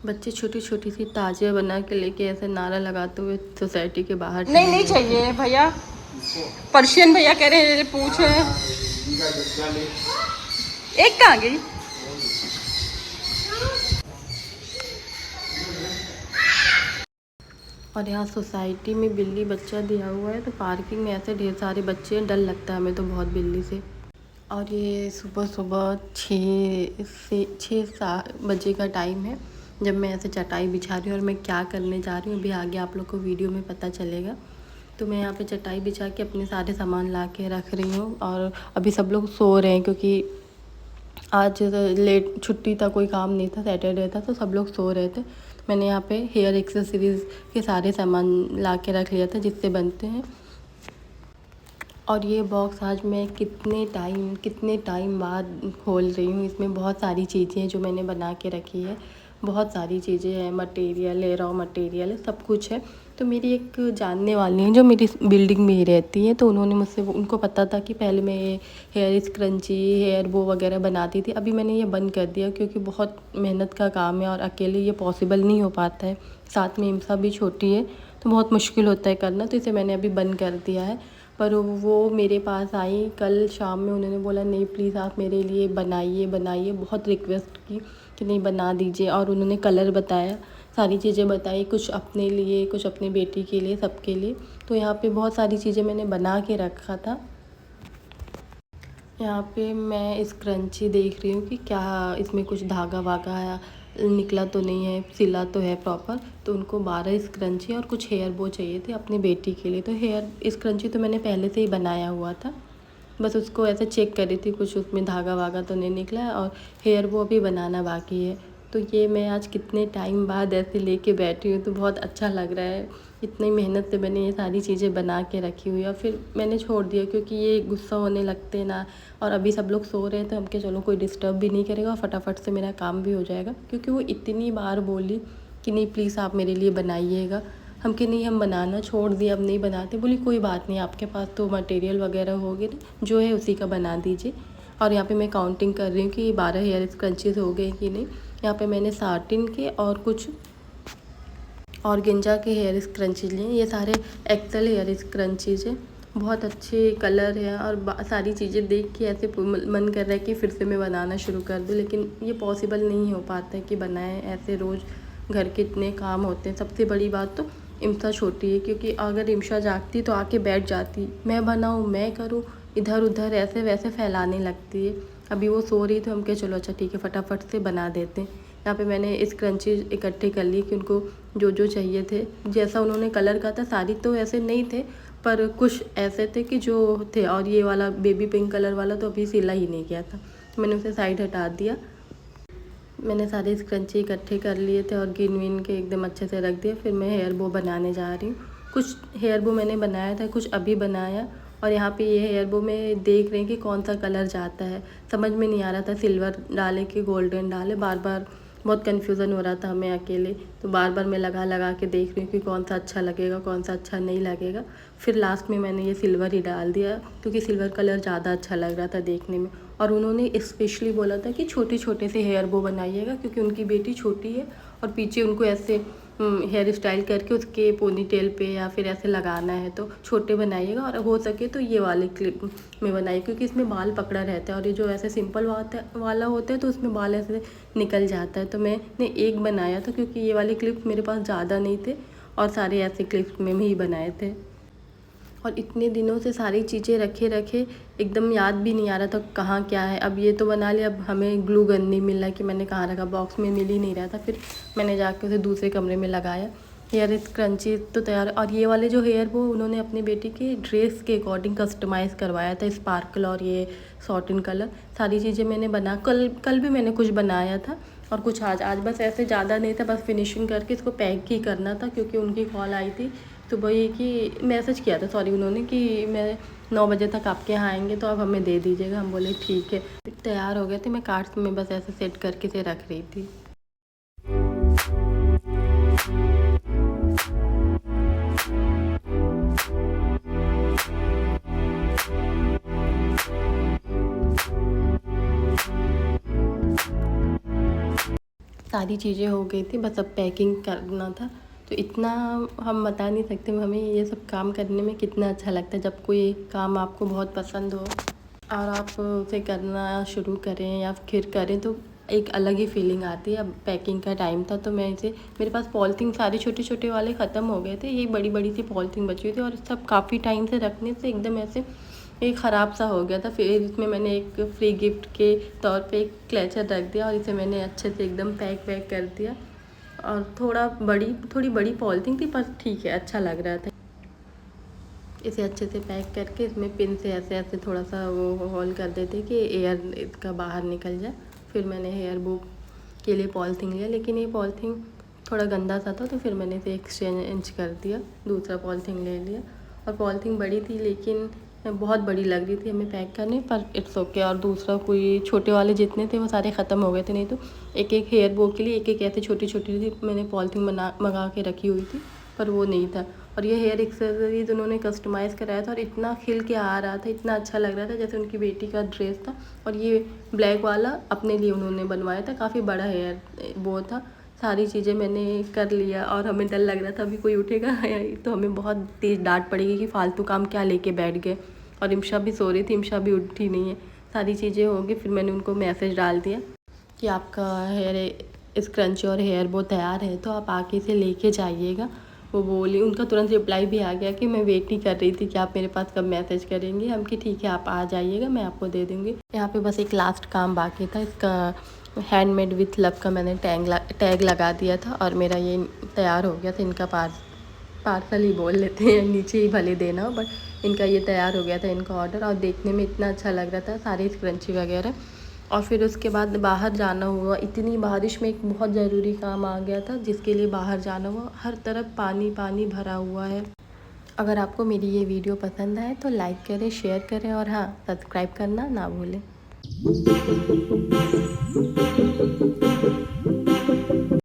बच्चे छोटी छोटी सी ताजिया बना के लेके ऐसे नारा लगाते हुए सोसाइटी के बाहर नहीं नहीं चाहिए भैया, पर्शियन भैया कह रहे हैं, पूछ रहे हैं। एक कहाँ गई? और यहाँ सोसाइटी में बिल्ली बच्चा दिया हुआ है, तो पार्किंग में ऐसे ढेर सारे बच्चे हैं, डर लगता है हमें तो बहुत बिल्ली से। और ये सुबह सुबह 6 से 7 बजे का टाइम है जब मैं ऐसे चटाई बिछा रही हूँ। और मैं क्या करने जा रही हूँ अभी आगे आप लोग को वीडियो में पता चलेगा। तो मैं यहाँ पे चटाई बिछा के अपने सारे सामान ला के रख रही हूँ। और अभी सब लोग सो रहे हैं क्योंकि आज लेट छुट्टी था, कोई काम नहीं था, सैटरडे था, तो सब लोग सो रहे थे। मैंने यहाँ पे हेयर एक्सेसरीज़ के सारे सामान ला के रख लिया था जिससे बनते हैं। और ये बॉक्स आज मैं कितने टाइम बाद खोल रही हूँ। इसमें बहुत सारी चीज़ें हैं जो मैंने बना के रखी है, बहुत सारी चीज़ें हैं, मटेरियल है, रॉ मटेरियल है, सब कुछ है। तो मेरी एक जानने वाली हैं जो मेरी बिल्डिंग में ही रहती हैं, तो उन्होंने मुझसे, उनको पता था कि पहले मैं ये हेयर स्क्रंची, हेयर बो वगैरह बनाती थी। अभी मैंने ये बंद कर दिया क्योंकि बहुत मेहनत का काम है और अकेले ये पॉसिबल नहीं हो पाता है। साथ में इम्सा भी छोटी है तो बहुत मुश्किल होता है करना, तो इसे मैंने अभी बंद कर दिया है। पर वो मेरे पास आई कल शाम में, उन्होंने बोला नहीं प्लीज़ आप मेरे लिए बनाइए बनाइए, बहुत रिक्वेस्ट की कि नहीं बना दीजिए। और उन्होंने कलर बताया, सारी चीज़ें बताई, कुछ अपने लिए, कुछ अपनी बेटी के लिए, सबके लिए। तो यहाँ पे बहुत सारी चीज़ें मैंने बना के रखा था। यहाँ पे मैं स्क्रंची देख रही हूँ कि क्या इसमें कुछ धागा वागा निकला तो नहीं है, सिला तो है प्रॉपर। तो उनको 12 स्क्रंची और कुछ हेयर बो चाहिए थे अपनी बेटी के लिए। तो हेयर स्क्रंची तो मैंने पहले से ही बनाया हुआ था, बस उसको ऐसे चेक कर रही थी कुछ उसमें धागा वागा तो नहीं निकला है। और हेयर बो अभी बनाना बाकी है। तो ये मैं आज कितने टाइम बाद ऐसे लेके बैठी हूँ तो बहुत अच्छा लग रहा है। इतनी मेहनत से मैंने ये सारी चीज़ें बना के रखी हुई है, फिर मैंने छोड़ दिया क्योंकि ये गुस्सा होने लगते हैं ना। और अभी सब लोग सो रहे हैं तो हम के चलो कोई डिस्टर्ब भी नहीं करेगा और फटाफट से मेरा काम भी हो जाएगा। क्योंकि वो इतनी बार बोली कि नहीं प्लीज़ आप मेरे लिए बनाइएगा, हम कि नहीं हम बनाना छोड़ दिए, अब नहीं बनाते। बोली कोई बात नहीं, आपके पास तो मटेरियल वगैरह होगे ना, जो है उसी का बना दीजिए। और यहाँ पे मैं काउंटिंग कर रही हूँ कि 12 हेयर स्क्रंचीज़ हो गए कि नहीं। यहाँ पे मैंने साटिन के और कुछ ऑर्गेंजा के हेयर स्क्रंचीज लिए। ये सारे एक्सेल हेयर स्क्रंचीज हैं, बहुत अच्छे कलर हैं। और सारी चीज़ें देख के ऐसे मन कर रहा है कि फिर से मैं बनाना शुरू कर दूँ, लेकिन ये पॉसिबल नहीं हो पाता है कि बनाएं ऐसे रोज़, घर के इतने काम होते हैं। सबसे बड़ी बात तो इम्सा छोटी है, क्योंकि अगर इम्सा जागती तो आके बैठ जाती, मैं बनाऊँ मैं करूँ, इधर उधर ऐसे वैसे फैलाने लगती है। अभी वो सो रही तो हम कहे चलो अच्छा ठीक है फटाफट से बना देते हैं। यहाँ पे मैंने इस क्रंची इकट्ठे कर लिए कि उनको जो जो चाहिए थे, जैसा उन्होंने कलर कहा था, सारी तो ऐसे नहीं थे पर कुछ ऐसे थे कि जो थे। और ये वाला बेबी पिंक कलर वाला तो अभी सिला ही नहीं गया था, तो मैंने उसे साइड हटा दिया। मैंने सारे स्क्रंची इकट्ठे कर लिए थे और गिन विन के एकदम अच्छे से रख दिया। फिर मैं हेयर बो बनाने जा रही हूँ। कुछ हेयर बो मैंने बनाया था, कुछ अभी बनाया। और यहाँ पे ये हेयर बो में देख रहे हैं कि कौन सा कलर जाता है, समझ में नहीं आ रहा था सिल्वर डाले कि गोल्डन डाले, बार बार बहुत कन्फ्यूज़न हो रहा था हमें अकेले। तो बार बार मैं लगा लगा के देख रही हूँ कि कौन सा अच्छा लगेगा कौन सा अच्छा नहीं लगेगा। फिर लास्ट में मैंने ये सिल्वर ही डाल दिया क्योंकि सिल्वर कलर ज़्यादा अच्छा लग रहा था देखने में। और उन्होंने स्पेशली बोला था कि छोटे छोटे से हेयर बो बनाइएगा क्योंकि उनकी बेटी छोटी है और पीछे उनको ऐसे हेयर स्टाइल करके उसके पोनी टेल पे या फिर ऐसे लगाना है, तो छोटे बनाइएगा। और हो सके तो ये वाले क्लिप में बनाइए क्योंकि इसमें बाल पकड़ा रहता है, और ये जो ऐसे सिंपल वाला होता है तो उसमें बाल ऐसे निकल जाता है। तो मैंने एक बनाया था क्योंकि ये वाले क्लिप मेरे पास ज़्यादा नहीं थे और सारे ऐसे क्लिप्स में ही बनाए थे। और इतने दिनों से सारी चीज़ें रखे रखे एकदम याद भी नहीं आ रहा था कहाँ क्या है। अब ये तो बना लिया, अब हमें ग्लू गन नहीं मिल रहा कि मैंने कहाँ रखा, बॉक्स में मिल ही नहीं रहा था। फिर मैंने जाके उसे दूसरे कमरे में लगाया। हेयर स्क्रंची तो तैयार। और ये वाले जो हेयर वो उन्होंने अपनी बेटी के ड्रेस के अकॉर्डिंग कस्टमाइज़ करवाया था, स्पार्कल और ये सॉटिन कलर, सारी चीज़ें मैंने बना। कल भी मैंने कुछ बनाया था और कुछ आज बस ऐसे ज़्यादा नहीं था, बस फिनिशिंग करके इसको पैक ही करना था क्योंकि उनकी कॉल आई थी सुबह ही कि मैसेज किया था, सॉरी, उन्होंने कि मैं 9 बजे तक आपके यहाँ आएंगे तो आप हमें दे दीजिएगा। हम बोले ठीक है। तैयार हो गए थे, मैं कार्ड्स में बस ऐसे सेट करके से रख रही थी। सारी चीज़ें हो गई थी, बस अब पैकिंग करना था। तो इतना हम बता नहीं सकते हमें ये सब काम करने में कितना अच्छा लगता है। जब कोई काम आपको बहुत पसंद हो और आप उसे करना शुरू करें या फिर करें तो एक अलग ही फीलिंग आती है। अब पैकिंग का टाइम था तो मैं इसे, मेरे पास पॉलीथीन सारे छोटे छोटे वाले ख़त्म हो गए थे, ये बड़ी बड़ी सी पॉलीथीन बची हुई थी और सब काफ़ी टाइम से रखने से एकदम ऐसे ये ख़राब सा हो गया था। फिर इसमें मैंने एक फ्री गिफ्ट के तौर पे एक क्लेचर रख दिया और इसे मैंने अच्छे से एकदम पैक वैक कर दिया। और थोड़ी बड़ी पॉलीथीन थी पर ठीक है, अच्छा लग रहा था। इसे अच्छे से पैक करके इसमें पिन से ऐसे ऐसे थोड़ा सा वो होल कर देते कि एयर इसका बाहर निकल जाए। फिर मैंने हेयर बुक के लिए पॉलीथीन लिया, लेकिन ये पॉलीथीन थोड़ा गंदा सा था तो फिर मैंने इसे एक्सचेंज कर दिया, दूसरा पॉलीथीन ले लिया। और पॉलीथीन बड़ी थी लेकिन बहुत बड़ी लग रही थी हमें पैक करने, पर इट्स ओके। और दूसरा कोई छोटे वाले जितने थे वो सारे ख़त्म हो गए थे, नहीं तो एक एक हेयर बो के लिए एक एक ऐसे छोटी छोटी थी मैंने पॉलीथीन मंगा के रखी हुई थी, पर वो नहीं था। और ये हेयर एक्सेसरीज उन्होंने कस्टमाइज़ कराया था और इतना खिल के आ रहा था, इतना अच्छा लग रहा था जैसे उनकी बेटी का ड्रेस था। और ये ब्लैक वाला अपने लिए उन्होंने बनवाया था, काफ़ी बड़ा हेयर वो था। सारी चीज़ें मैंने कर लिया और हमें डर लग रहा था अभी कोई उठेगा तो हमें बहुत तेज़ डांट पड़ेगी कि फालतू काम क्या लेके बैठ गए। और इमशा भी सो रही थी, इमशा भी उठी नहीं है। सारी चीज़ें हो गई, फिर मैंने उनको मैसेज डाल दिया कि आपका हेयर स्क्रंची और हेयर बो तैयार है तो आप आके इसे लेके जाइएगा। वो बोली, उनका तुरंत रिप्लाई भी आ गया कि मैं वेट ही कर रही थी कि आप मेरे पास कब मैसेज करेंगे। हम कि ठीक है आप आ जाइएगा, मैं आपको दे दूँगी। यहाँ पे बस एक लास्ट काम बाकी था, इसका हैंडमेड विथ लव का मैंने टैग लगा दिया था और मेरा ये तैयार हो गया था। इनका पार्सल ही बोल लेते हैं, नीचे ही भले देना हो, बट इनका ये तैयार हो गया था, इनका ऑर्डर। और देखने में इतना अच्छा लग रहा था, सारे स्क्रंची वगैरह। और फिर उसके बाद बाहर जाना हुआ, इतनी बारिश में एक बहुत ज़रूरी काम आ गया था जिसके लिए बाहर जाना हुआ। हर तरफ पानी पानी भरा हुआ है। अगर आपको मेरी ये वीडियो पसंद आए तो लाइक करें, शेयर करें और हाँ, सब्सक्राइब करना ना भूलें।